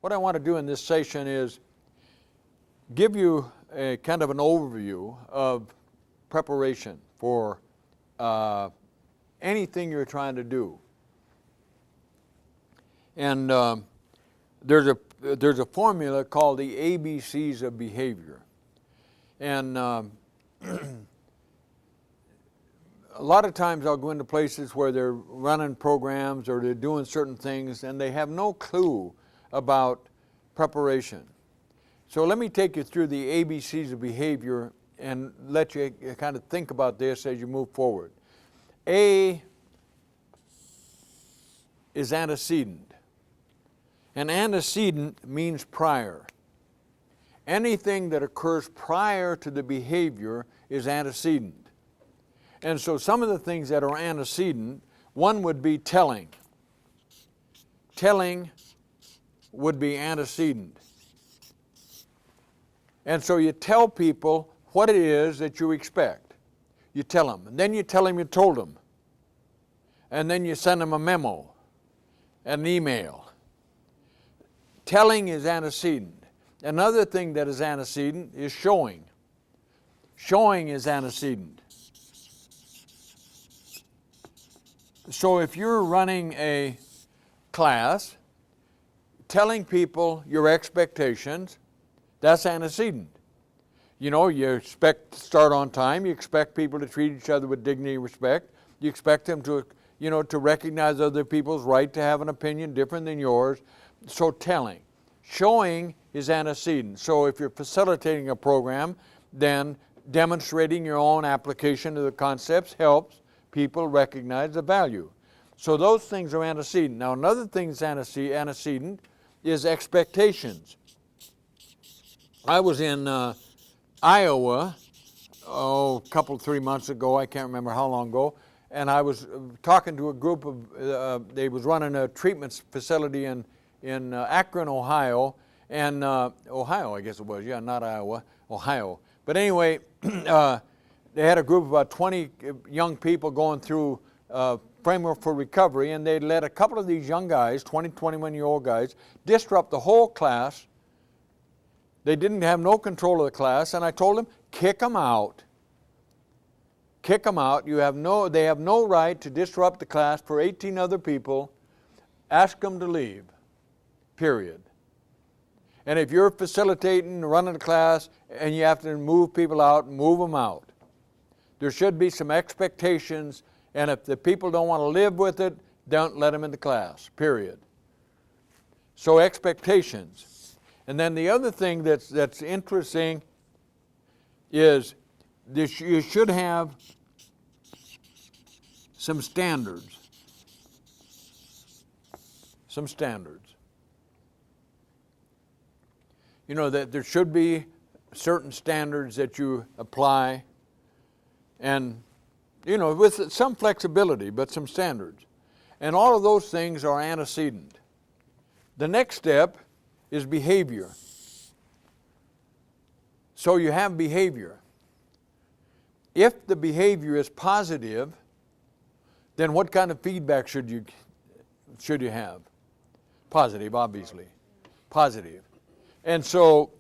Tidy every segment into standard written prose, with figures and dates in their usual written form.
what I want to do in this session is give you a kind of an overview of preparation for anything you're trying to do. And there's a formula called the ABCs of behavior. And a lot of times I'll go into places where they're running programs or they're doing certain things and they have no clue about preparation. So let me take you through the ABCs of behavior and let you kind of think about this as you move forward. A is antecedent. An antecedent means prior. Anything that occurs prior to the behavior is antecedent. And so some of the things that are antecedent, one would be telling. Telling would be antecedent. And so you tell people what it is that you expect. You tell them. And then you tell them you told them. And then you send them a memo, an email. Telling is antecedent. Another thing that is antecedent is showing. Showing is antecedent. So if you're running a class, telling people your expectations, that's antecedent. You know, you expect to start on time, you expect people to treat each other with dignity and respect, you expect them to, to recognize other people's right to have an opinion different than yours. So telling. Showing is antecedent. So if you're facilitating a program, then demonstrating your own application of the concepts helps people recognize the value. So those things are antecedent. Now another thing that's antecedent is expectations. I was in Iowa, a 3 months ago, I can't remember how long ago, and I was talking to a group of, they was running a treatment facility in Akron, Ohio, and Ohio, I guess it was, yeah, not Iowa, Ohio. But anyway, they had a group of about 20 young people going through Framework for Recovery, and they let a couple of these young guys, 20, 21-year-old guys, disrupt the whole class. They didn't have no control of the class, and I told them, kick them out. Kick them out. They have no right to disrupt the class for 18 other people. Ask them to leave, period. And if you're facilitating, running a class, and you have to move people out, move them out. There should be some expectations, and if the people don't want to live with it, don't let them in the class, period. So expectations. And then the other thing that's interesting is this, you should have some standards. Some standards. You know, that there should be certain standards that you apply, and with some flexibility, but some standards. And all of those things are antecedent. The next step is behavior. So you have behavior. If the behavior is positive, then what kind of feedback should you have? Positive, obviously. Positive. And so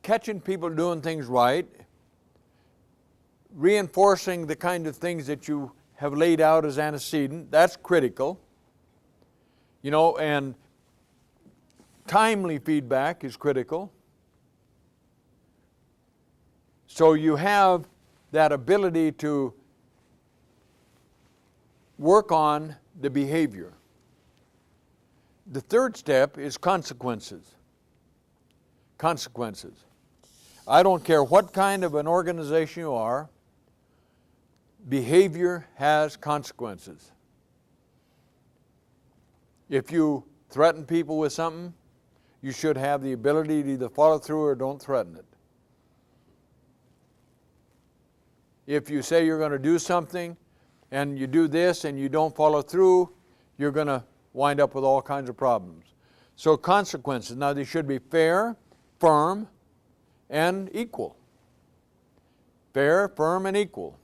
catching people doing things right, reinforcing the kind of things that you have laid out as antecedent, that's critical. And timely feedback is critical. So you have that ability to work on the behavior. The third step is consequences. Consequences. I don't care what kind of an organization you are, behavior has consequences. If you threaten people with something, you should have the ability to either follow through or don't threaten it. If you say you're going to do something and you do this and you don't follow through, you're going to wind up with all kinds of problems. So consequences. Now they should be fair, firm, and equal. Fair, firm, and equal.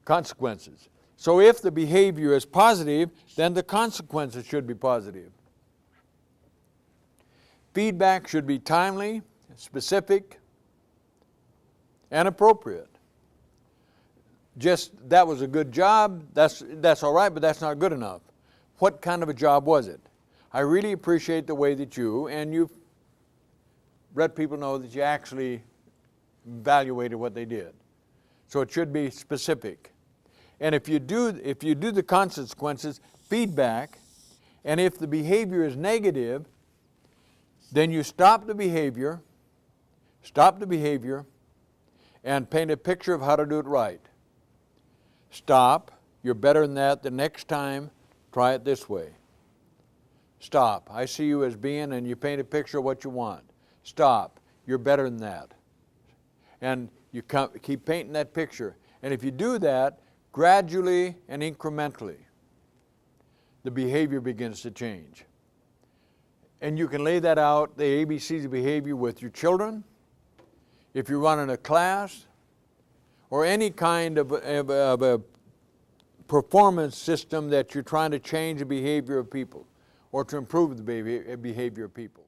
Consequences. So if the behavior is positive, then the consequences should be positive. Feedback should be timely, specific, and appropriate. Just, that was a good job, that's all right, but that's not good enough. What kind of a job was it? I really appreciate the way that you've let people know that you actually evaluated what they did. So it should be specific. And if you do the consequences, feedback, and if the behavior is negative, then you stop the behavior, and paint a picture of how to do it right. Stop, you're better than that, the next time, try it this way. Stop, I see you as being, and you paint a picture of what you want. Stop, you're better than that. And you keep painting that picture. And if you do that, gradually and incrementally, the behavior begins to change. And you can lay that out, the ABCs of behavior, with your children, if you're running a class, or any kind of a performance system that you're trying to change the behavior of people or to improve the behavior of people.